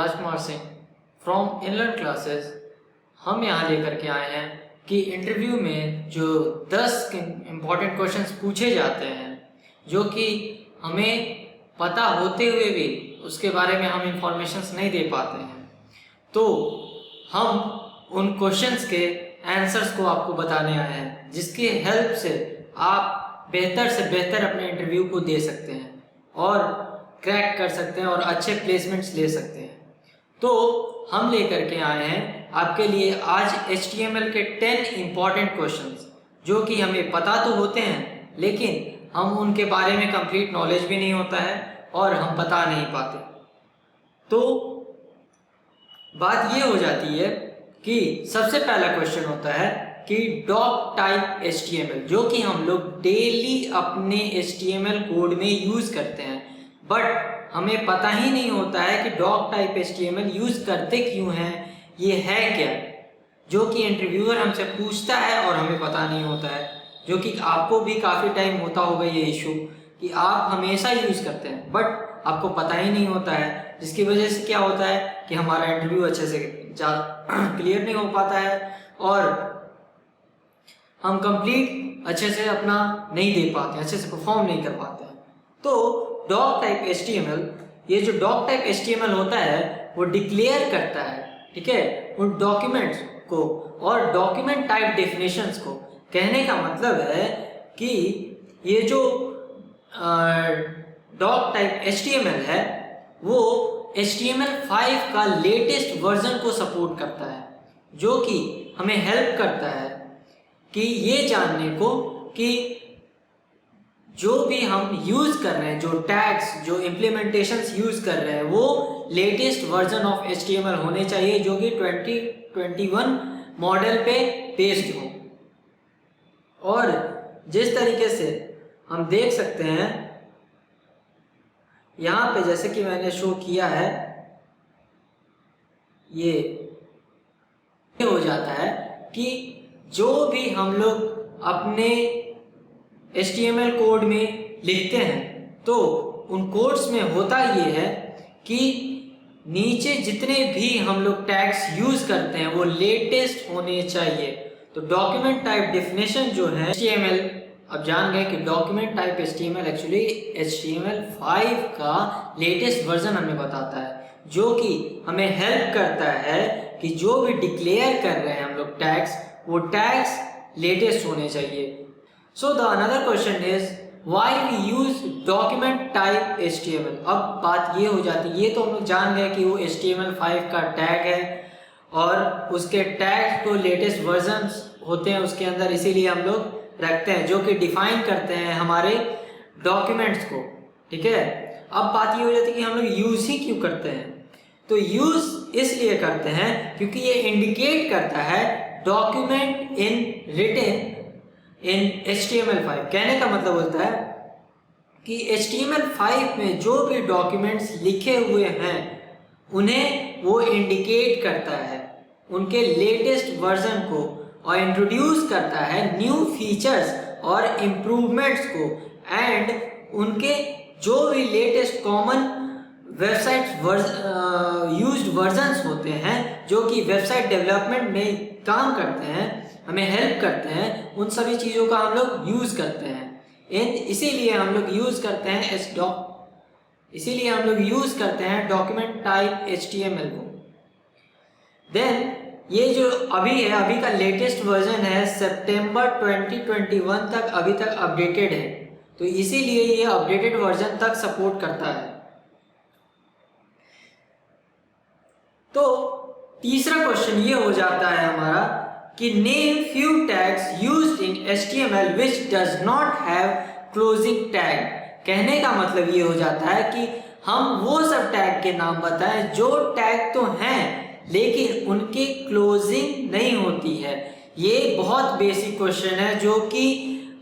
Rajkumar Singh from Inlearn classes. हम यहाँ लेकर के आए हैं कि इंटरव्यू में जो 10 इम्पॉर्टेंट क्वेश्चंस पूछे जाते हैं जो कि हमें पता होते हुए भी उसके बारे में हम इंफॉर्मेशंस नहीं दे पाते हैं, तो हम उन क्वेश्चंस के आंसर्स को आपको बताने आए हैं, जिसकी हेल्प से आप बेहतर से बेहतर अपने इंटरव्यू को दे सकते हैं और क्रैक कर सकते हैं और अच्छे प्लेसमेंट्स ले सकते हैं। तो हम लेकर के आए हैं आपके लिए आज HTML के 10 इम्पॉर्टेंट क्वेश्चंस जो कि हमें पता तो होते हैं लेकिन हम उनके बारे में कंप्लीट नॉलेज भी नहीं होता है और हम बता नहीं पाते। तो बात ये हो जाती है कि सबसे पहला क्वेश्चन होता है कि डॉक टाइप HTML जो कि हम लोग डेली अपने HTML कोड में यूज़ करते हैं, बट हमें पता ही नहीं होता है कि डॉक टाइप HTML यूज़ करते क्यों हैं, ये है क्या, जो कि इंटरव्यूअर हमसे पूछता है और हमें पता नहीं होता है, जो कि आपको भी काफ़ी टाइम होता होगा ये इशू कि आप हमेशा यूज़ करते हैं बट आपको पता ही नहीं होता है, जिसकी वजह से क्या होता है कि हमारा इंटरव्यू अच्छे से क्लियर नहीं हो पाता है और हम कंप्लीट अच्छे से अपना नहीं दे पाते, अच्छे से परफॉर्म नहीं कर पाते हैं। तो डॉक टाइप HTML, ये जो डॉक टाइप HTML होता है वो डिक्लेयर करता है, ठीक है, उन डॉक्यूमेंट्स को और डॉक्यूमेंट टाइप डेफिनेशंस को। कहने का मतलब है कि ये जो डॉक टाइप HTML है वो HTML5 का लेटेस्ट वर्जन को सपोर्ट करता है, जो कि हमें हेल्प करता है कि ये जानने को कि जो भी हम यूज़ कर रहे हैं, जो टैग्स, जो इम्प्लीमेंटेशंस यूज़ कर रहे हैं वो लेटेस्ट वर्जन ऑफ HTML होने चाहिए जो कि 2021 मॉडल पे बेस्ड हो। और जिस तरीके से हम देख सकते हैं यहाँ पे, जैसे कि मैंने शो किया है, ये हो जाता है कि जो भी हम लोग अपने HTML कोड में लिखते हैं तो उन कोड्स में होता ये है कि नीचे जितने भी हम लोग टैग्स यूज़ करते हैं वो लेटेस्ट होने चाहिए। तो डॉक्यूमेंट टाइप डेफिनेशन जो है HTML, अब जान गए कि document type HTML actually HTML5 का लेटेस्ट वर्जन हमें बताता है, जो कि हमें हेल्प करता है कि जो भी डिक्लेयर कर रहे हैं हम लोग टैग्स, वो टैग्स लेटेस्ट होने चाहिए। So the another question is why we use document type HTML। अब बात ये हो जाती है, ये तो हम लोग जान गए कि वो HTML5 का टैग है और उसके टैग तो लेटेस्ट वर्जन्स होते हैं उसके अंदर, इसीलिए हम लोग रखते हैं, जो कि डिफाइन करते हैं हमारे डॉक्यूमेंट्स को, ठीक है। अब बात ये हो जाती है कि हम लोग यूज ही क्यों करते हैं। तो यूज इसलिए करते हैं क्योंकि ये इंडिकेट करता है document in written in HTML5। कहने का मतलब होता है कि HTML5 में जो भी डॉक्यूमेंट्स लिखे हुए हैं उन्हें वो इंडिकेट करता है, उनके लेटेस्ट वर्जन को, और इंट्रोड्यूस करता है न्यू फीचर्स और इम्प्रूवमेंट्स को एंड उनके जो भी latest common website used versions होते हैं जो कि वेबसाइट डेवलपमेंट में काम करते हैं, हमें हेल्प करते हैं, उन सभी चीज़ों का हम लोग यूज़ करते हैं। इसीलिए हम लोग यूज़ करते हैं इसीलिए हम लोग यूज़ करते हैं डॉक्यूमेंट टाइप HTML को। देन ये जो अभी है, अभी का लेटेस्ट वर्जन है सितंबर 2021 तक, अभी तक अपडेटेड है, तो इसीलिए ये अपडेटेड वर्जन तक सपोर्ट करता है। तो तीसरा क्वेश्चन ये हो जाता है हमारा कि name few tags used in HTML which does not have closing tag. कहने का मतलब ये हो जाता है कि हम वो सब टैग के नाम बताएं जो टैग तो हैं लेकिन उनकी क्लोजिंग नहीं होती है। ये बहुत बेसिक क्वेश्चन है जो कि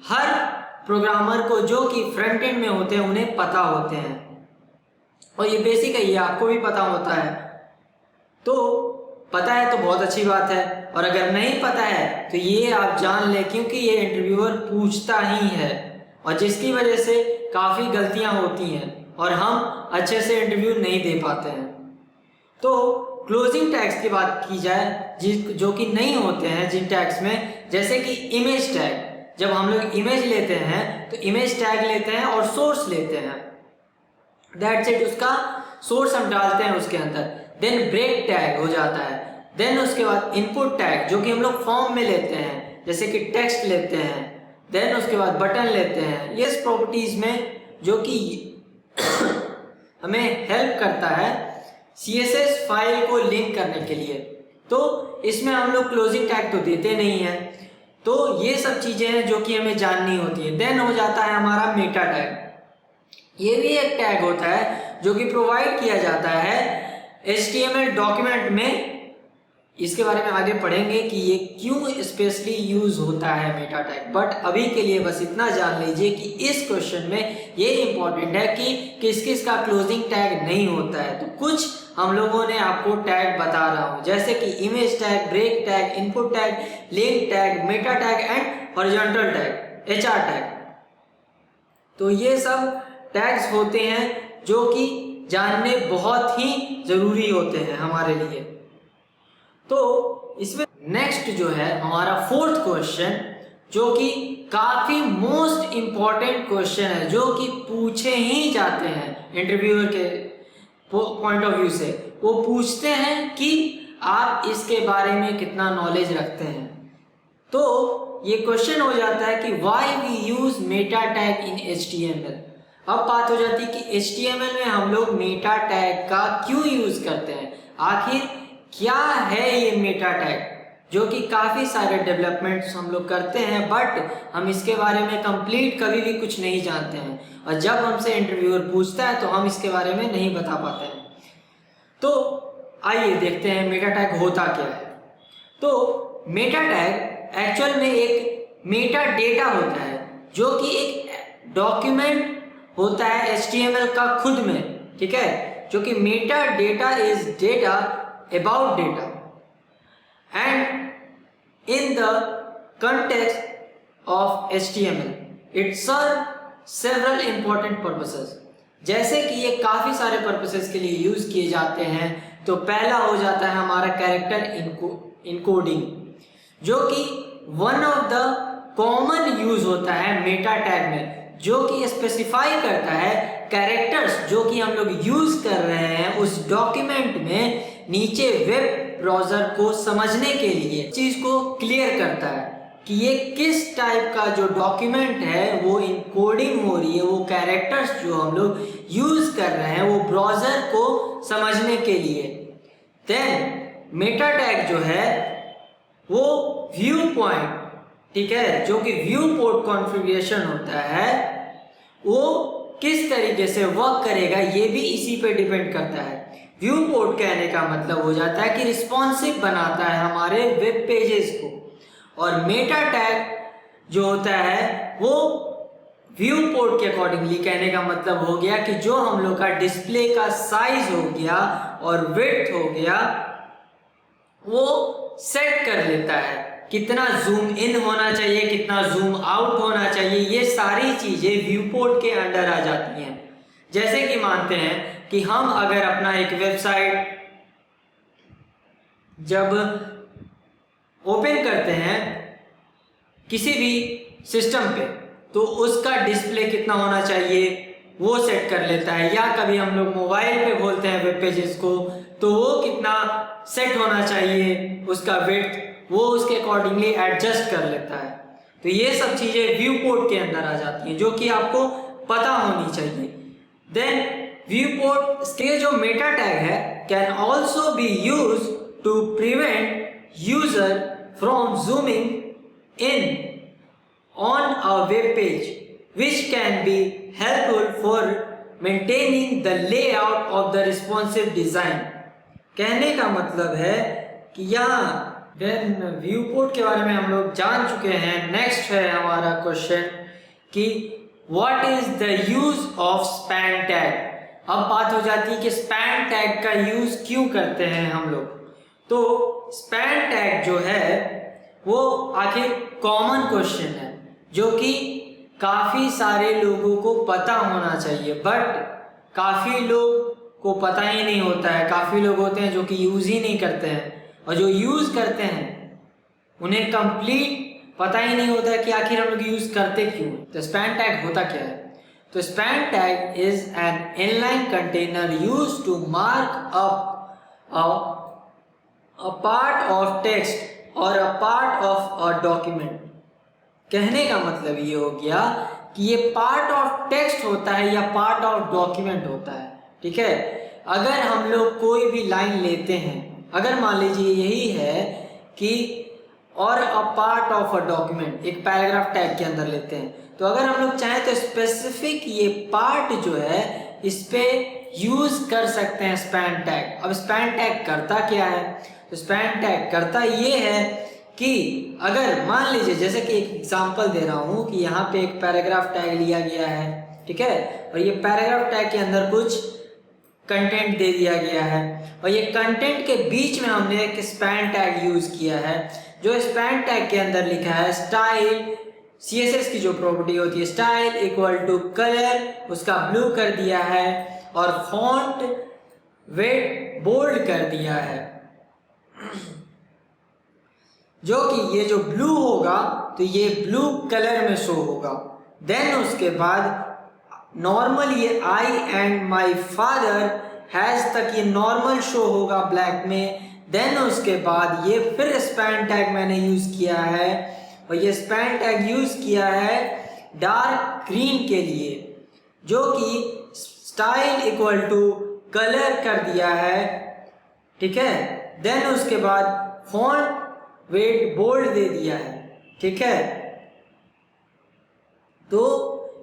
हर प्रोग्रामर को जो कि फ्रंट एंड में होते हैं उन्हें पता होते हैं, और ये बेसिक है, ये आपको भी पता होता है। तो पता है तो बहुत अच्छी बात है, और अगर नहीं पता है तो ये आप जान लें क्योंकि ये इंटरव्यूअर पूछता ही है, और जिसकी वजह से काफ़ी गलतियां होती हैं और हम अच्छे से इंटरव्यू नहीं दे पाते हैं। तो क्लोजिंग टैग्स की बात की जाए जो कि नहीं होते हैं जिन टैग्स में, जैसे कि इमेज टैग। जब हम लोग इमेज लेते हैं तो इमेज टैग लेते हैं और सोर्स लेते हैं, दैट्स इट, उसका सोर्स हम डालते हैं उसके अंदर। देन ब्रेक टैग हो जाता है। देन उसके बाद इनपुट टैग जो कि हम लोग फॉर्म में लेते हैं, जैसे कि टेक्स्ट लेते हैं। देन उसके बाद बटन लेते हैं, ये प्रॉपर्टीज में जो कि हमें हेल्प करता है CSS फाइल को लिंक करने के लिए। तो इसमें हम लोग क्लोजिंग टैग तो देते नहीं हैं। तो ये सब चीजें हैं जो कि हमें जाननी होती है। देन हो जाता है हमारा मेटा टैग। ये भी एक टैग होता है जो कि प्रोवाइड किया जाता है HTML डॉक्यूमेंट में। इसके बारे में आगे पढ़ेंगे कि ये क्यों स्पेशली यूज होता है मेटा टैग, बट अभी के लिए बस इतना जान लीजिए कि इस क्वेश्चन में ये इंपॉर्टेंट है कि किस किस का क्लोजिंग टैग नहीं होता है। तो कुछ हम लोगों ने आपको टैग बता रहा हूं, जैसे कि image tag, break tag, input tag, link tag, meta tag and horizontal tag, HR tag. तो ये सब टैग्स होते हैं जो कि जानने बहुत ही जरूरी होते हैं हमारे लिए। तो इसमें नेक्स्ट जो है हमारा फोर्थ क्वेश्चन, जो कि काफी मोस्ट इंपॉर्टेंट क्वेश्चन है, जो कि पूछे ही जाते हैं इंटरव्यूअर के पॉइंट ऑफ व्यू से। वो पूछते हैं कि आप इसके बारे में कितना नॉलेज रखते हैं। तो ये क्वेश्चन हो जाता है कि why we use meta tag in HTML। अब बात हो जाती है कि HTML में हम लोग मेटा टैग का क्यों यूज करते हैं, आखिर क्या है ये मेटा टैग, जो कि काफी सारे डेवलपमेंट्स हम लोग करते हैं, बट हम इसके बारे में कंप्लीट कभी भी कुछ नहीं जानते हैं। और जब हमसे इंटरव्यूअर पूछता है तो हम इसके बारे में नहीं बता पाते हैं। तो आइए देखते हैं मेटा टैग होता क्या है। तो मेटा टैग एक्चुअल में एक मेटा डेटा होता है, जो कि एक डॉक्यूमेंट होता है HTML का खुद में, ठीक है, जो कि Meta data is data about data and in the context of HTML it serves several important purposes। जैसे कि ये काफी सारे पर्पसेस के लिए यूज किए जाते हैं। तो पहला हो जाता है हमारा कैरेक्टर इनकोडिंग, जो कि one of the common use होता है मेटा टैग में, जो कि स्पेसिफाई करता है कैरेक्टर्स जो कि हम लोग यूज कर रहे हैं उस डॉक्यूमेंट में नीचे वेब ब्राउजर को समझने के लिए चीज को क्लियर करता है कि ये किस टाइप का जो डॉक्यूमेंट है वो इनकोडिंग हो रही है, वो कैरेक्टर्स जो हम लोग यूज कर रहे हैं वो ब्राउजर को समझने के लिए। देन मेटा टैग जो है वो व्यू पॉइंट, ठीक है, जो कि व्यू पोर्ट कॉन्फ़िगरेशन होता है, वो किस तरीके से वर्क करेगा ये भी इसी पे डिपेंड करता है। व्यू पोर्ट कहने का मतलब हो जाता है कि रिस्पॉन्सिव बनाता है हमारे वेब पेजेस को, और मेटा टैग जो होता है वो व्यू पोर्ट के अकॉर्डिंगली कहने का मतलब हो गया कि जो हम लोग का डिस्प्ले का साइज हो गया और विड्थ हो गया वो सेट कर लेता है, कितना जूम इन होना चाहिए, कितना जूम आउट होना चाहिए, ये सारी चीजें व्यू पोर्ट के अंडर आ जाती हैं। जैसे कि मानते हैं कि हम अगर अपना एक वेबसाइट जब ओपन करते हैं किसी भी सिस्टम पे, तो उसका डिस्प्ले कितना होना चाहिए वो सेट कर लेता है। या कभी हम लोग मोबाइल पे खोलते हैं वेब पेजेस को, तो वो कितना सेट होना चाहिए उसका विड्थ, वो उसके अकॉर्डिंगली एडजस्ट कर लेता है। तो ये सब चीजें व्यू पोर्ट के अंदर आ जाती हैं, जो कि आपको पता होनी चाहिए। देन व्यू पोर्ट के जो मेटा टैग है can also be use to prevent user from zooming in on a web page, which can be helpful for maintaining the layout of the responsive design। कहने का मतलब है कि यहाँ view port के बारे में हम लोग जान चुके हैं। नेक्स्ट है हमारा क्वेश्चन कि what is the use of span tag. अब बात हो जाती है कि स्पैन टैग का यूज क्यों करते हैं हम लोग। तो स्पैन टैग जो है वो आखिर कॉमन क्वेश्चन है, जो कि काफी सारे लोगों को पता होना चाहिए, बट काफी लोग को पता ही नहीं होता है। काफ़ी लोग होते हैं जो कि यूज़ ही नहीं करते हैं, और जो यूज़ करते हैं उन्हें कंप्लीट पता ही नहीं होता है कि आखिर हम लोग यूज़ करते क्यों। तो स्पैन टैग होता क्या है? तो span tag is an inline container used to mark a part of text और a part of a document. कहने का मतलब ये हो गया कि ये पार्ट ऑफ टेक्स्ट होता है या पार्ट ऑफ डॉक्यूमेंट होता है, ठीक है। अगर हम लोग कोई भी लाइन लेते हैं, अगर मान लीजिए यही है कि और a part of a document, एक पैराग्राफ टैग के अंदर लेते हैं, तो अगर हम लोग चाहें तो स्पेसिफिक ये पार्ट जो है इस पे यूज कर सकते हैं स्पैन टैग। अब स्पैन टैग करता क्या है? तो स्पैन टैग करता ये है कि अगर मान लीजिए, जैसे कि एक एग्जांपल दे रहा हूं कि यहाँ पे एक पैराग्राफ टैग लिया गया है, ठीक है, और ये पैराग्राफ टैग के अंदर कुछ कंटेंट दे दिया गया है, और ये कंटेंट के बीच में हमने एक स्पैन टैग यूज किया है। जो स्पैन टैग के अंदर लिखा है स्टाइल, CSS की जो प्रॉपर्टी होती है स्टाइल इक्वल टू कलर, उसका ब्लू कर दिया है, और फॉन्ट वेट बोल्ड कर दिया है, जो कि ये जो ब्लू होगा तो ये ब्लू कलर में शो होगा। देन उसके बाद नॉर्मल ये आई एंड माई फादर हैज तक ये नॉर्मल शो होगा ब्लैक में। देन उसके बाद ये फिर स्पैन टैग मैंने यूज किया है, और ये स्पैन टैग यूज किया है डार्क ग्रीन के लिए, जो कि स्टाइल इक्वल टू कलर कर दिया है, ठीक है। देन उसके बाद फॉन्ट वेट बोल्ड दे दिया है, ठीक है। तो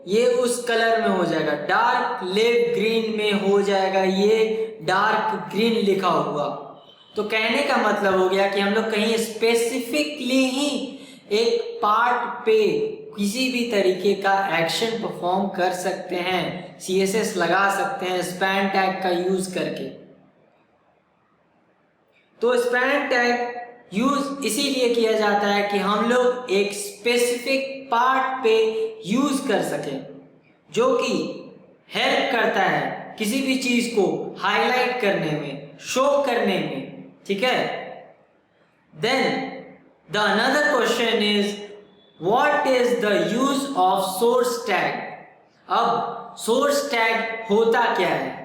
ये उस कलर में हो जाएगा, डार्क लेव ग्रीन में हो जाएगा ये डार्क ग्रीन लिखा हुआ। तो कहने का मतलब हो गया कि हम लोग कहीं स्पेसिफिकली ही एक पार्ट पे किसी भी तरीके का एक्शन परफॉर्म कर सकते हैं, CSS लगा सकते हैं स्पैन टैग का यूज करके। तो स्पैन टैग यूज इसीलिए किया जाता है कि हम लोग एक स्पेसिफिक पार्ट पे यूज कर सकें, जो कि हेल्प करता है किसी भी चीज को हाईलाइट करने में, शो करने में, ठीक है। Then the another question is what is the use of source tag. अब सोर्स टैग होता क्या है?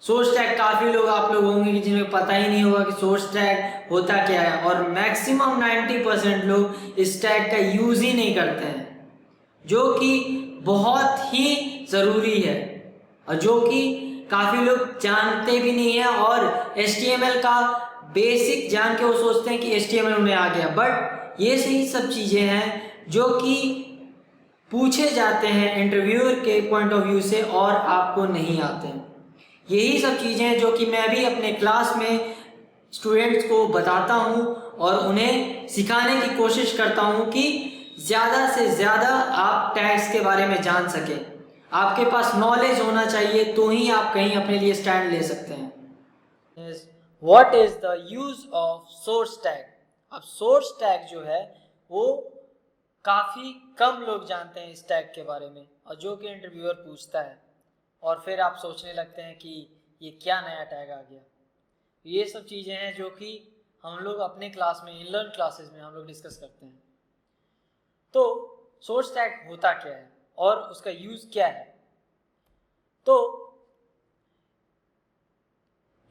सोर्स टैग काफी लोग आप लोग होंगे कि जिन्हें पता ही नहीं होगा कि सोर्स टैग होता क्या है, और मैक्सिमम 90% लोग इस टैग का यूज ही नहीं करते हैं, जो कि बहुत ही जरूरी है, और जो कि काफी लोग जानते भी नहीं है, और HTML का बेसिक जान के वो सोचते हैं कि HTML उन्हें आ गया, बट ये सही सब चीजें हैं जो कि पूछे जाते हैं इंटरव्यूअर के पॉइंट ऑफ व्यू से और आपको नहीं आते हैं। यही सब चीज़ें हैं जो कि मैं भी अपने क्लास में स्टूडेंट्स को बताता हूँ और उन्हें सिखाने की कोशिश करता हूँ कि ज़्यादा से ज़्यादा आप टैग्स के बारे में जान सकें। आपके पास नॉलेज होना चाहिए तो ही आप कहीं अपने लिए स्टैंड ले सकते हैं। What is the use of source tag. अब सोर्स टैग जो है वो काफ़ी कम लोग जानते हैं इस टैग के बारे में, और जो कि इंटरव्यूअर पूछता है और फिर आप सोचने लगते हैं कि ये क्या नया टैग आ गया। ये सब चीज़ें हैं जो कि हम लोग अपने क्लास में, इनलर्न क्लासेस में हम लोग डिस्कस करते हैं। तो सोर्स टैग होता क्या है और उसका यूज़ क्या है? तो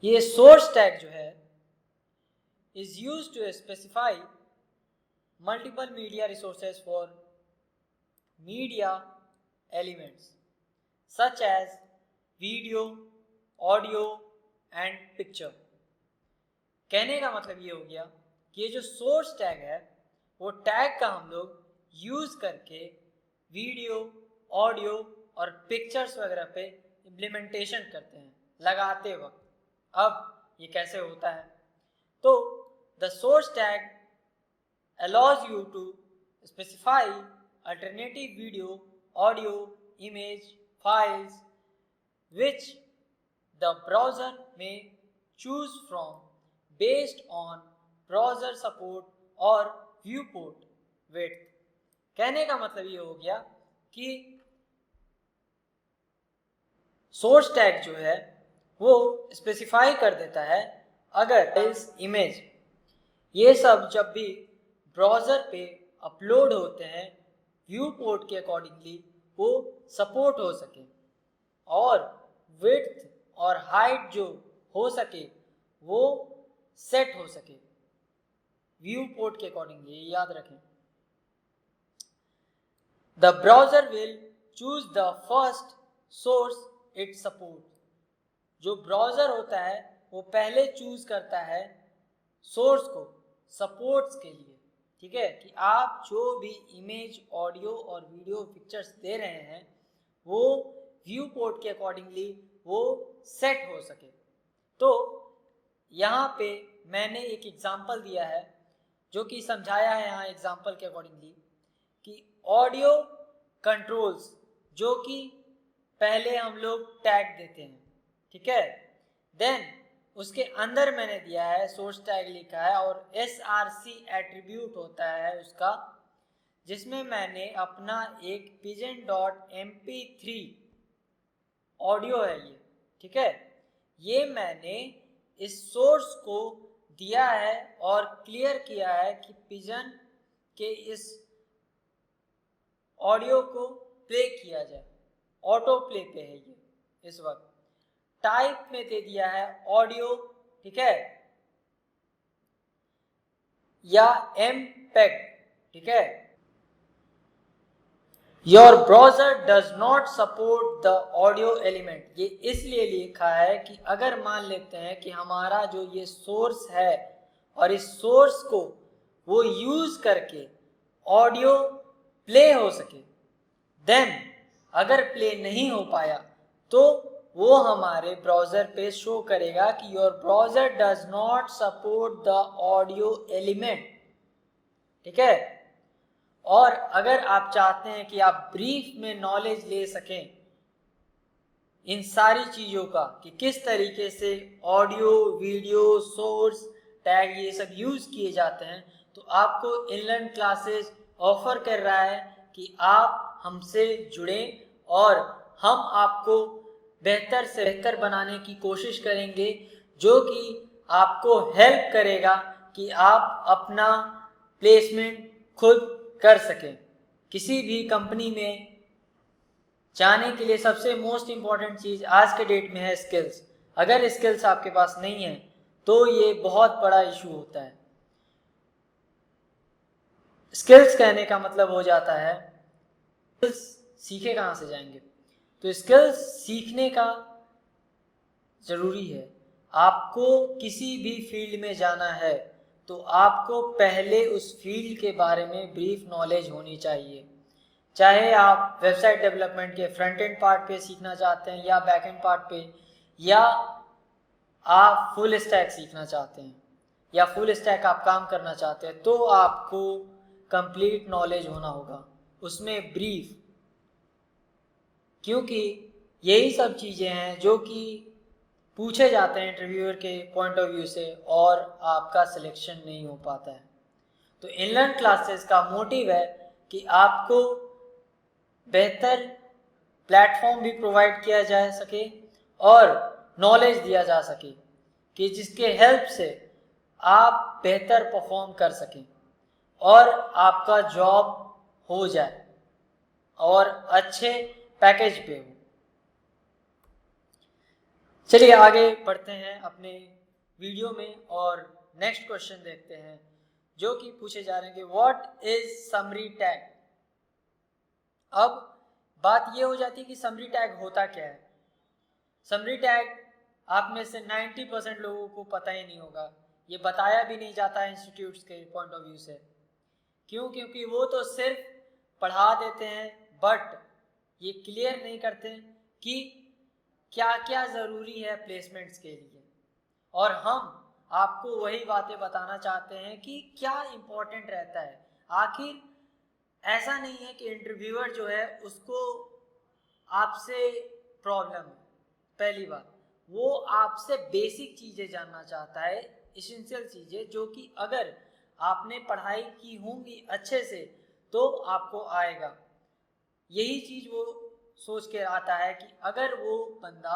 ये सोर्स टैग जो है is used to specify multiple media resources for media elements such as video, audio and picture। कहने का मतलब ये हो गया कि ये जो सोर्स टैग है वो टैग का हम लोग यूज करके वीडियो, ऑडियो और पिक्चर्स वगैरह पे इम्प्लीमेंटेशन करते हैं लगाते वक्त। अब ये कैसे होता है? तो the source tag allows you to specify alternative video, audio, image, files which the browser may choose from based on browser support or viewport width। कहने का मतलब ये हो गया कि सोर्स टैग जो है वो स्पेसिफाई कर देता है अगर इस इमेज ये सब जब भी ब्राउज़र पे अपलोड होते हैं व्यू पोर्ट के अकॉर्डिंगली वो सपोर्ट हो सके और विड्थ और हाइट जो हो सके वो सेट हो सके व्यू पोर्ट के अकॉर्डिंगली, याद रखें। The browser will choose the first source it support. जो ब्राउज़र होता है वो पहले चूज करता है सोर्स को सपोर्ट्स के लिए, ठीक है, कि आप जो भी इमेज ऑडियो और वीडियो पिक्चर्स दे रहे हैं वो व्यू पोर्ट के अकॉर्डिंगली वो सेट हो सके। तो यहाँ पे मैंने एक एग्जांपल दिया है जो कि समझाया है यहाँ एग्जांपल के अकॉर्डिंगली कि ऑडियो कंट्रोल्स जो कि पहले हम लोग टैग देते हैं, ठीक है, देन उसके अंदर मैंने दिया है सोर्स टैग लिखा है और src एट्रीब्यूट होता है उसका, जिसमें मैंने अपना एक pigeon.mp3 ऑडियो है ये, ठीक है, ये मैंने इस सोर्स को दिया है और क्लियर किया है कि पिजन के इस ऑडियो को प्ले किया जाए, ऑटो प्ले पे है ये इस वक्त। टाइप में दे दिया है ऑडियो, ठीक है, या MPEG, ठीक है। Your browser does not support the audio element, ये इसलिए लिखा है कि अगर मान लेते हैं कि हमारा जो ये सोर्स है और इस सोर्स को वो यूज करके ऑडियो प्ले हो सके, देन अगर प्ले नहीं हो पाया तो वो हमारे ब्राउज़र पे शो करेगा कि your browser does not support the audio element, ठीक है। और अगर आप चाहते हैं कि आप ब्रीफ में नॉलेज ले सकें इन सारी चीज़ों का कि किस तरीके से ऑडियो वीडियो सोर्स टैग ये सब यूज़ किए जाते हैं, तो आपको इनलर्न क्लासेस ऑफर कर रहा है कि आप हमसे जुड़ें और हम आपको बेहतर से बेहतर बनाने की कोशिश करेंगे, जो कि आपको हेल्प करेगा कि आप अपना प्लेसमेंट खुद कर सकें। किसी भी कंपनी में जाने के लिए सबसे मोस्ट इम्पॉर्टेंट चीज़ आज के डेट में है स्किल्स। अगर स्किल्स आपके पास नहीं है तो ये बहुत बड़ा इशू होता है। स्किल्स कहने का मतलब हो जाता है स्किल्स सीखे कहाँ से जाएंगे, तो स्किल्स सीखने का ज़रूरी है। आपको किसी भी फील्ड में जाना है तो आपको पहले उस फील्ड के बारे में ब्रीफ नॉलेज होनी चाहिए। चाहे आप वेबसाइट डेवलपमेंट के फ्रंट एंड पार्ट पे सीखना चाहते हैं या बैक एंड पार्ट पे, या आप फुल स्टैक सीखना चाहते हैं या फुल स्टैक आप काम करना चाहते हैं, तो आपको कंप्लीट नॉलेज होना होगा उसमें ब्रीफ, क्योंकि यही सब चीज़ें हैं जो कि पूछे जाते हैं इंटरव्यूअर के पॉइंट ऑफ व्यू से और आपका सिलेक्शन नहीं हो पाता है। तो इनलर्न क्लासेस का मोटिव है कि आपको बेहतर प्लेटफॉर्म भी प्रोवाइड किया जा सके और नॉलेज दिया जा सके कि जिसके हेल्प से आप बेहतर परफॉर्म कर सकें और आपका जॉब हो जाए और अच्छे पैकेज पे हो। चलिए आगे बढ़ते हैं अपने वीडियो में और नेक्स्ट क्वेश्चन देखते हैं जो कि पूछे जा रहे हैं कि व्हाट इज समरी टैग। अब बात ये हो जाती है कि समरी टैग होता क्या है। समरी टैग आप में से 90% लोगों को पता ही नहीं होगा, ये बताया भी नहीं जाता है इंस्टीट्यूट्स के पॉइंट ऑफ व्यू से। क्यों? क्योंकि वो तो सिर्फ पढ़ा देते हैं बट ये क्लियर नहीं करते कि क्या क्या ज़रूरी है प्लेसमेंट्स के लिए, और हम आपको वही बातें बताना चाहते हैं कि क्या इम्पोर्टेंट रहता है। आखिर ऐसा नहीं है कि इंटरव्यूअर जो है उसको आपसे प्रॉब्लम है, पहली बात वो आपसे बेसिक चीज़ें जानना चाहता है, इसेंशियल चीज़ें जो कि अगर आपने पढ़ाई की होंगी अच्छे से तो आपको आएगा। यही चीज़ वो सोच के आता है कि अगर वो बंदा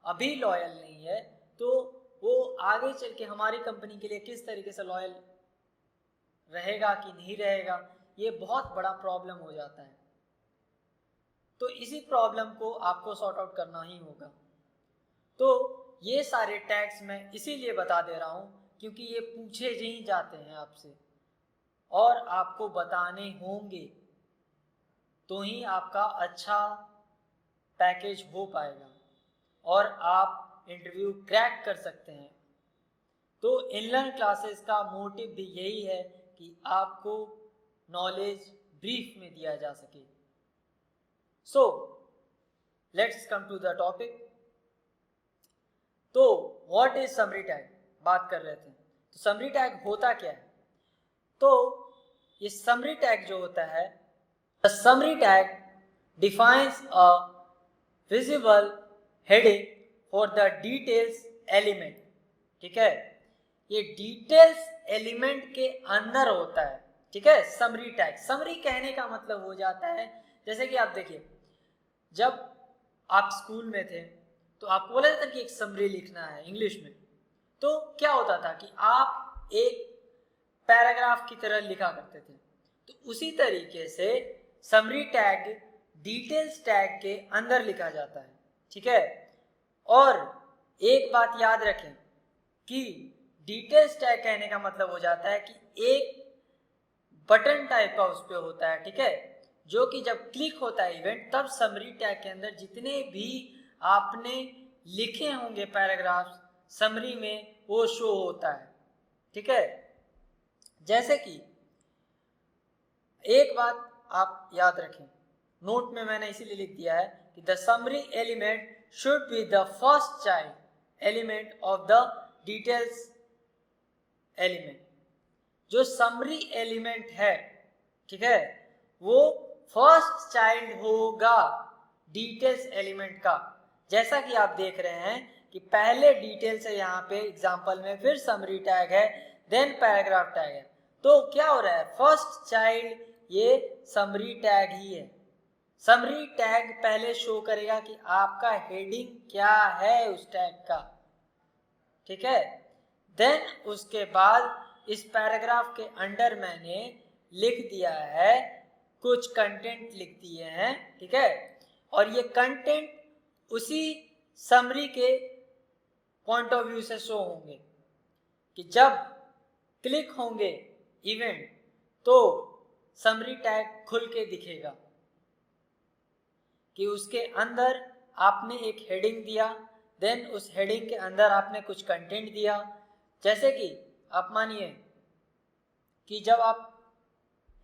अभी लॉयल नहीं है तो वो आगे चल के हमारी कंपनी के लिए किस तरीके से लॉयल रहेगा कि नहीं रहेगा, ये बहुत बड़ा प्रॉब्लम हो जाता है। तो इसी प्रॉब्लम को आपको सॉर्ट आउट करना ही होगा। तो ये सारे टैग्स मैं इसीलिए बता दे रहा हूँ क्योंकि ये पूछे ही जाते हैं आपसे और आपको बताने होंगे, तो ही आपका अच्छा पैकेज हो पाएगा और आप इंटरव्यू क्रैक कर सकते हैं। तो इनलर्न क्लासेस का मोटिव भी यही है कि आपको नॉलेज ब्रीफ में दिया जा सके। So let's come to the topic. तो व्हाट इज समरी टैग, बात कर रहे थे। तो समरी टैग होता क्या है? तो ये समरी टैग जो होता है, the summary tag defines a visible heading for the details element. ठीक है, ये डिटेल्स एलिमेंट के अंदर होता है। ठीक है, समरी टैग। समरी कहने का मतलब हो जाता है, जैसे कि आप देखिए, जब आप स्कूल में थे तो आपको बोला जाता कि एक समरी लिखना है इंग्लिश में, तो क्या होता था कि आप एक पैराग्राफ की तरह लिखा करते थे। तो उसी तरीके से समरी टैग डिटेल्स टैग के अंदर लिखा जाता है। ठीक है, और एक बात याद रखें कि डिटेल्स टैग कहने का मतलब हो जाता है कि एक बटन टाइप का उस पर होता है। ठीक है, जो कि जब क्लिक होता है इवेंट, तब समरी टैग के अंदर जितने भी आपने लिखे होंगे पैराग्राफ्स समरी में, वो शो होता है। ठीक है, जैसे कि एक बात आप याद रखें, नोट में मैंने इसीलिए लिख दिया है कि the summary element should be the first child element of the details element. जो समरी एलिमेंट है, ठीक है, वो फर्स्ट चाइल्ड होगा डिटेल्स एलिमेंट का। जैसा कि आप देख रहे हैं कि पहले डिटेल्स है यहाँ पे एग्जांपल में, फिर समरी टैग है, देन पैराग्राफ टैग है। तो क्या हो रहा है, फर्स्ट चाइल्ड ये समरी टैग ही है। समरी टैग पहले शो करेगा कि आपका हेडिंग क्या है उस टैग का। ठीक है, देन उसके बाद इस पैराग्राफ के अंडर मैंने लिख दिया है, कुछ कंटेंट लिख दिए हैं। ठीक है, और ये कंटेंट उसी समरी के पॉइंट ऑफ व्यू से शो होंगे कि जब क्लिक होंगे इवेंट तो समरी टैग खुल के दिखेगा कि उसके अंदर आपने एक हेडिंग दिया, देन उस हेडिंग के अंदर आपने कुछ कंटेंट दिया। जैसे कि आप मानिए कि जब आप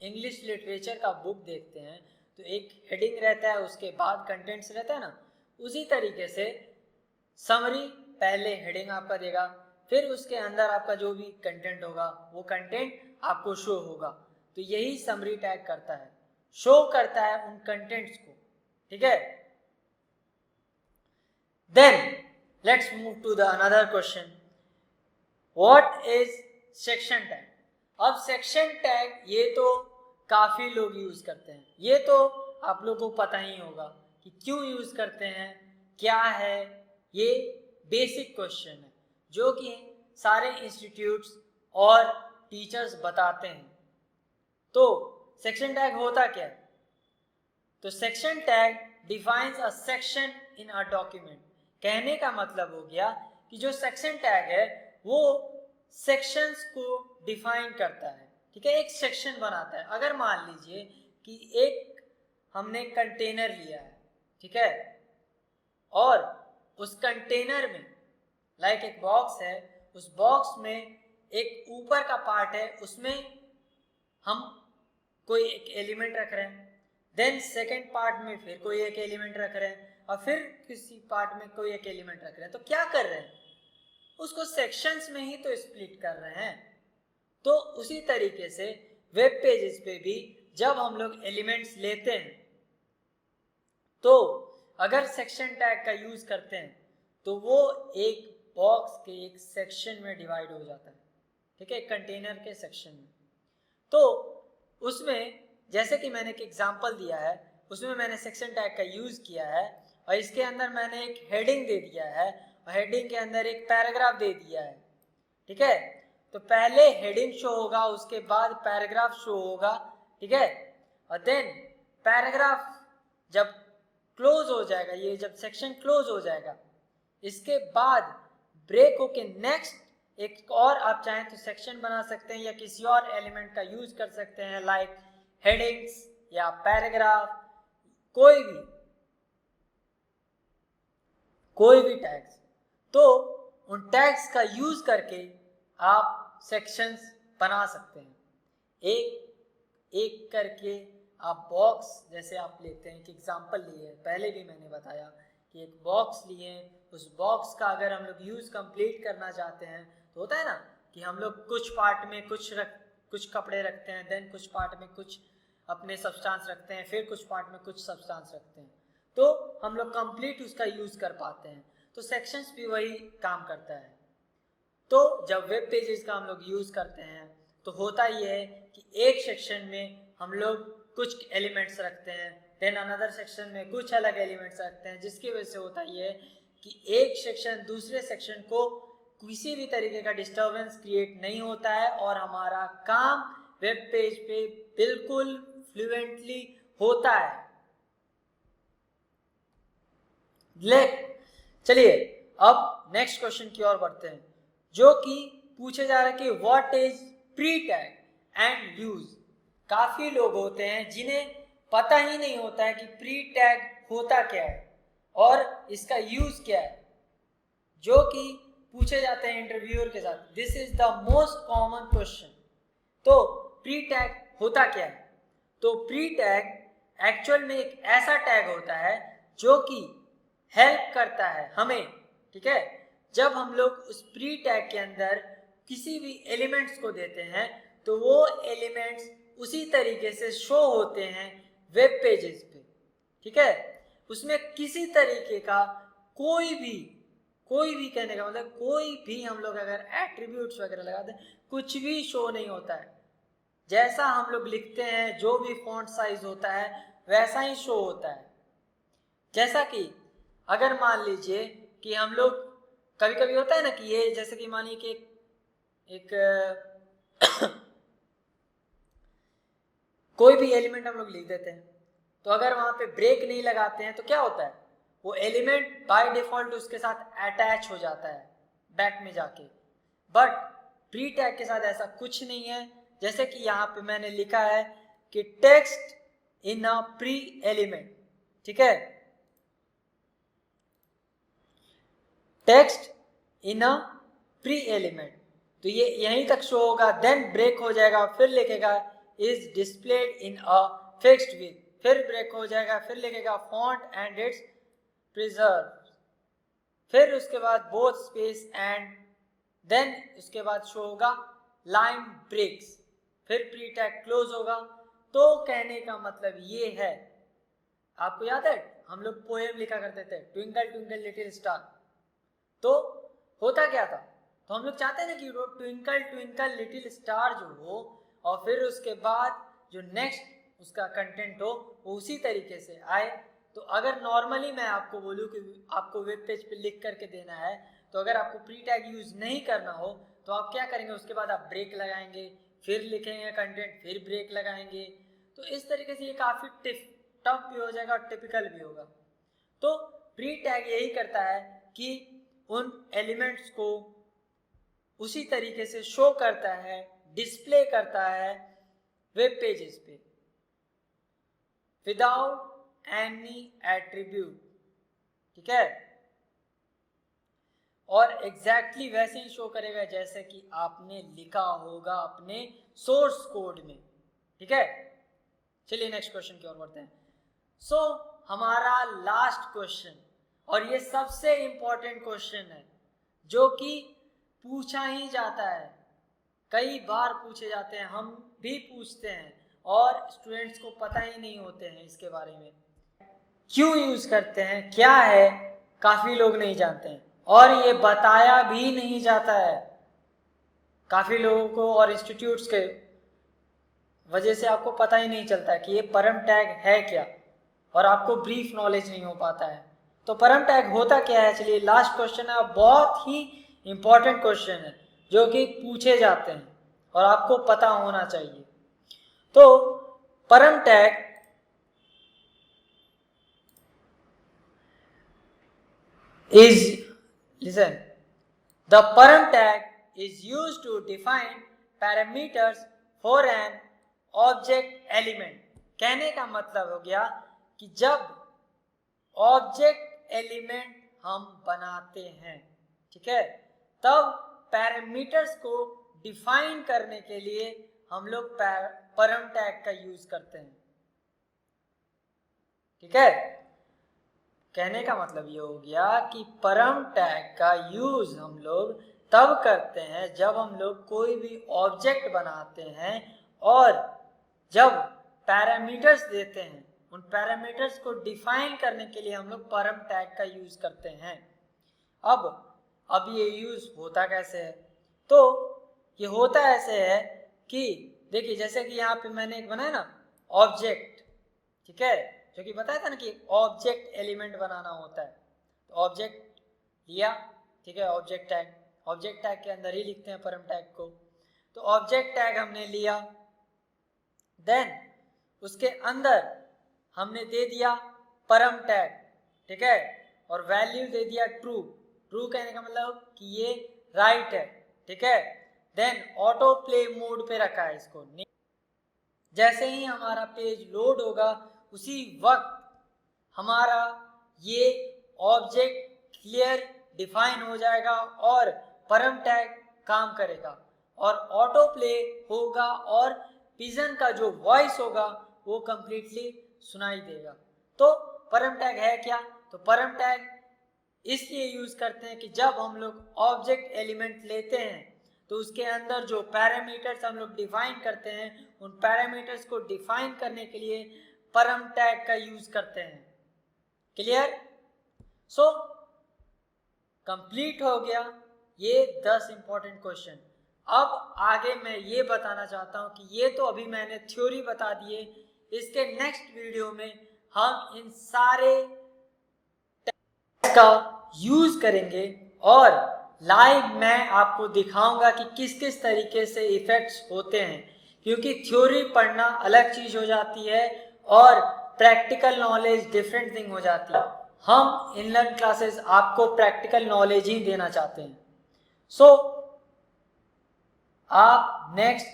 इंग्लिश लिटरेचर का बुक देखते हैं तो एक हेडिंग रहता है, उसके बाद कंटेंट्स रहता है ना, उसी तरीके से समरी पहले हेडिंग आपका देगा, फिर उसके अंदर आपका जो भी कंटेंट होगा वो कंटेंट आपको शो होगा। तो यही समरी टैग करता है, शो करता है उन कंटेंट्स को। ठीक है, then let's move to the another question, what is section tag. अब सेक्शन टैग ये तो काफी लोग यूज करते हैं, ये तो आप लोगों को पता ही होगा कि क्यों यूज करते हैं, क्या है। ये बेसिक क्वेश्चन है जो कि सारे इंस्टीट्यूट्स और टीचर्स बताते हैं। तो सेक्शन टैग होता क्या है? तो section tag defines a section in a document. कहने का मतलब हो गया कि जो सेक्शन टैग है वो सेक्शंस को डिफाइन करता है। ठीक है, एक सेक्शन बनाता है। अगर मान लीजिए कि एक हमने कंटेनर लिया है, ठीक है, और उस कंटेनर में लाइक एक बॉक्स है, उस बॉक्स में एक ऊपर का पार्ट है, उसमें हम कोई एक एलिमेंट रख रहे हैं, देन सेकेंड पार्ट में फिर कोई एक एलिमेंट रख रहे हैं, और फिर किसी पार्ट में कोई एक एलिमेंट रख रहे हैं। तो क्या कर रहे हैं, उसको सेक्शंस में ही तो स्प्लिट कर रहे हैं। तो उसी तरीके से वेब पेजेस पे भी जब हम लोग एलिमेंट्स लेते हैं तो अगर सेक्शन टैग का यूज करते हैं तो वो एक बॉक्स के एक सेक्शन में डिवाइड हो जाता है। ठीक है, कंटेनर के सेक्शन में। तो उसमें जैसे कि मैंने एक एग्जांपल दिया है, उसमें मैंने सेक्शन टैग का यूज किया है, और इसके अंदर मैंने एक हेडिंग दे दिया है और हेडिंग के अंदर एक पैराग्राफ दे दिया है, ठीक है। तो पहले हेडिंग शो होगा, उसके बाद पैराग्राफ शो होगा, ठीक है। और देन पैराग्राफ जब क्लोज हो जाएगा, ये जब सेक्शन क्लोज हो जाएगा, इसके बाद ब्रेक होके नेक्स्ट एक और आप चाहें तो सेक्शन बना सकते हैं या किसी और एलिमेंट का यूज कर सकते हैं, लाइक हेडिंग्स या पैराग्राफ, कोई भी टैग्स। तो उन टैग्स का यूज करके आप सेक्शंस बना सकते हैं, एक एक करके आप बॉक्स, जैसे आप लेते हैं, एक एग्जांपल लिए, पहले भी मैंने बताया कि एक बॉक्स लिए, उस बॉक्स का अगर हम लोग यूज कंप्लीट करना चाहते हैं तो होता है ना कि हम लोग कुछ पार्ट में कुछ कपड़े रखते हैं, देन कुछ पार्ट में कुछ अपने सब्सटेंस रखते हैं, फिर कुछ पार्ट में कुछ सब्सटेंस रखते हैं, तो हम लोग कंप्लीट उसका यूज कर पाते हैं। तो सेक्शंस भी वही काम करता है। तो जब वेब पेजेस का हम लोग यूज करते हैं तो होता ये है कि एक सेक्शन में हम लोग कुछ एलिमेंट्स रखते हैं, देन अनदर सेक्शन में कुछ अलग एलिमेंट्स रखते हैं, जिसकी वजह से होता ये है कि एक सेक्शन दूसरे सेक्शन को किसी भी तरीके का डिस्टर्बेंस क्रिएट नहीं होता है और हमारा काम वेब पेज पे बिल्कुल फ्लुएंटली होता है। चलिए अब नेक्स्ट क्वेश्चन की ओर बढ़ते हैं, जो कि पूछे जा रहा है कि what is pre tag and use. काफी लोग होते हैं जिन्हें पता ही नहीं होता है कि प्री टैग होता क्या है और इसका यूज क्या है, जो कि पूछे जाते हैं इंटरव्यूअर के साथ। This is the most common question. तो प्री टैग होता क्या है? तो प्री टैग एक्चुअल में एक ऐसा टैग होता है जो कि हेल्प करता है हमें, ठीक है। जब हम लोग उस प्री टैग के अंदर किसी भी एलिमेंट्स को देते हैं तो वो एलिमेंट्स उसी तरीके से शो होते हैं वेब पेजेस पे, ठीक है। उसमें किसी तरीके का कोई भी कहने का मतलब कोई भी हम लोग अगर एट्रीब्यूट्स वगैरह लगाते हैं कुछ भी शो नहीं होता है। जैसा हम लोग लिखते हैं, जो भी फॉन्ट साइज होता है वैसा ही शो होता है। जैसा कि अगर मान लीजिए कि हम लोग कभी कभी होता है ना कि ये जैसे कि मानिए कि एक कोई भी एलिमेंट हम लोग लिख देते हैं, तो अगर वहां पे ब्रेक नहीं लगाते हैं तो क्या होता है, वो एलिमेंट बाय डिफॉल्ट उसके साथ अटैच हो जाता है बैक में जाके। बट प्री टैग के साथ ऐसा कुछ नहीं है। जैसे कि यहाँ पे मैंने लिखा है कि text in a pre element, ठीक है, text in a pre element, तो ये यहीं तक शो होगा, देन ब्रेक हो जाएगा, फिर लिखेगा is displayed in a fixed with, फिर ब्रेक हो जाएगा, फिर लिखेगा फॉन्ट एंड इट्स प्रिजर्व, फिर उसके बाद बोथ स्पेस एंड देन उसके बाद शो होगा लाइन ब्रेक्स, फिर प्री टैग क्लोज होगा। तो कहने का मतलब ये है, आपको याद है हम लोग पोएम लिखा करते थे, ट्विंकल ट्विंकल लिटिल स्टार, तो होता क्या था, तो हम लोग चाहते हैं ना कि ट्विंकल ट्विंकल लिटिल स्टार जो हो और फिर उसके बाद जो नेक्स्ट उसका कंटेंट हो वो उसी तरीके से आए। तो अगर नॉर्मली मैं आपको बोलूँ कि आपको वेब पेज पे लिख करके देना है, तो अगर आपको प्री टैग यूज नहीं करना हो तो आप क्या करेंगे, उसके बाद आप ब्रेक लगाएंगे, फिर लिखेंगे कंटेंट, फिर ब्रेक लगाएंगे। तो इस तरीके से ये काफ़ी टफ भी हो जाएगा और टिपिकल भी होगा। तो प्री टैग यही करता है कि उन एलिमेंट्स को उसी तरीके से शो करता है, डिस्प्ले करता है वेब पेजेस पे विदाउट एनी एट्रीब्यूट, ठीक है, और एग्जैक्टली वैसे ही शो करेगा जैसे कि आपने लिखा होगा अपने सोर्स कोड में, ठीक है। चलिए नेक्स्ट क्वेश्चन की ओर बढ़ते हैं। सो हमारा लास्ट क्वेश्चन, और ये सबसे इंपॉर्टेंट क्वेश्चन है जो कि पूछा ही जाता है, कई बार पूछे जाते हैं, हम भी पूछते हैं और स्टूडेंट्स को पता ही नहीं होते हैं इसके बारे में, क्यों यूज करते हैं, क्या है, काफी लोग नहीं जानते हैं और ये बताया भी नहीं जाता है काफी लोगों को, और इंस्टीट्यूट्स के वजह से आपको पता ही नहीं चलता है कि ये परम टैग है क्या, और आपको ब्रीफ नॉलेज नहीं हो पाता है। तो परम टैग होता क्या है, चलिए लास्ट क्वेश्चन है, बहुत ही इंपॉर्टेंट क्वेश्चन है जो कि पूछे जाते हैं और आपको पता होना चाहिए। तो परम tag is, listen, the param tag is used to define parameters for an object element। कहने का मतलब हो गया कि जब ऑब्जेक्ट एलिमेंट हम बनाते हैं, ठीक है, तब पैरामीटर्स को डिफाइन करने के लिए हम लोग परम टैग का यूज करते हैं, ठीक है। कहने का मतलब ये हो गया कि परम टैग का यूज हम लोग तब करते हैं जब हम लोग कोई भी ऑब्जेक्ट बनाते हैं और जब पैरामीटर्स देते हैं, उन पैरामीटर्स को डिफाइन करने के लिए हम लोग परम टैग का यूज करते हैं। अब ये यूज होता कैसे है, तो ये होता ऐसे है कि देखिए, जैसे कि यहाँ पे मैंने एक बनाया ना ऑब्जेक्ट, ठीक है, जो कि बताया था ना कि ऑब्जेक्ट एलिमेंट बनाना होता है। तो ऑब्जेक्ट लिया, ठीक है, ऑब्जेक्ट टैग के अंदर ही लिखते हैं परम टैग को। तो ऑब्जेक्ट टैग हमने लिया, देन उसके अंदर हमने दे दिया परम टैग, ठीक है, और वैल्यू दे दिया ट्रू। ट्रू कहने का मतलब कि ये राइट है, ठीक है। देन ऑटो प्ले मोड पे रखा है इसको। जैसे ही हमारा पेज लोड होगा उसी वक्त हमारा ये ऑब्जेक्ट क्लियर डिफाइन हो जाएगा और परम टैग काम करेगा और ऑटो प्ले होगा और पिजन का जो वॉइस होगा वो कंप्लीटली सुनाई देगा। तो परम टैग है क्या, तो परम टैग इसलिए यूज करते हैं कि जब हम लोग ऑब्जेक्ट एलिमेंट लेते हैं तो उसके अंदर जो पैरामीटर्स हम लोग डिफाइन करते हैं, उन पैरामीटर्स को डिफाइन करने के लिए परम टैग का यूज करते हैं। क्लियर? सो कंप्लीट हो गया ये 10 इंपॉर्टेंट क्वेश्चन। अब आगे मैं ये बताना चाहता हूं कि ये तो अभी मैंने थ्योरी बता दिए, इसके नेक्स्ट वीडियो में हम इन सारे टैग्स का यूज करेंगे और लाइव मैं आपको दिखाऊंगा कि किस किस तरीके से इफेक्ट्स होते हैं, क्योंकि थ्योरी पढ़ना अलग चीज हो जाती है और प्रैक्टिकल नॉलेज डिफरेंट थिंग हो जाती है। हम इनलर्न क्लासेस आपको प्रैक्टिकल नॉलेज ही देना चाहते हैं। सो आप नेक्स्ट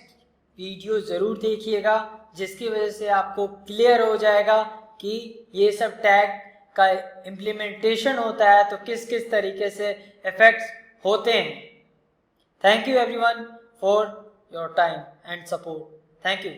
वीडियो ज़रूर देखिएगा, जिसकी वजह से आपको क्लियर हो जाएगा कि ये सब टैग का इम्प्लीमेंटेशन होता है तो किस किस तरीके से इफेक्ट्स होते हैं। Thank you everyone for your time and support. Thank you.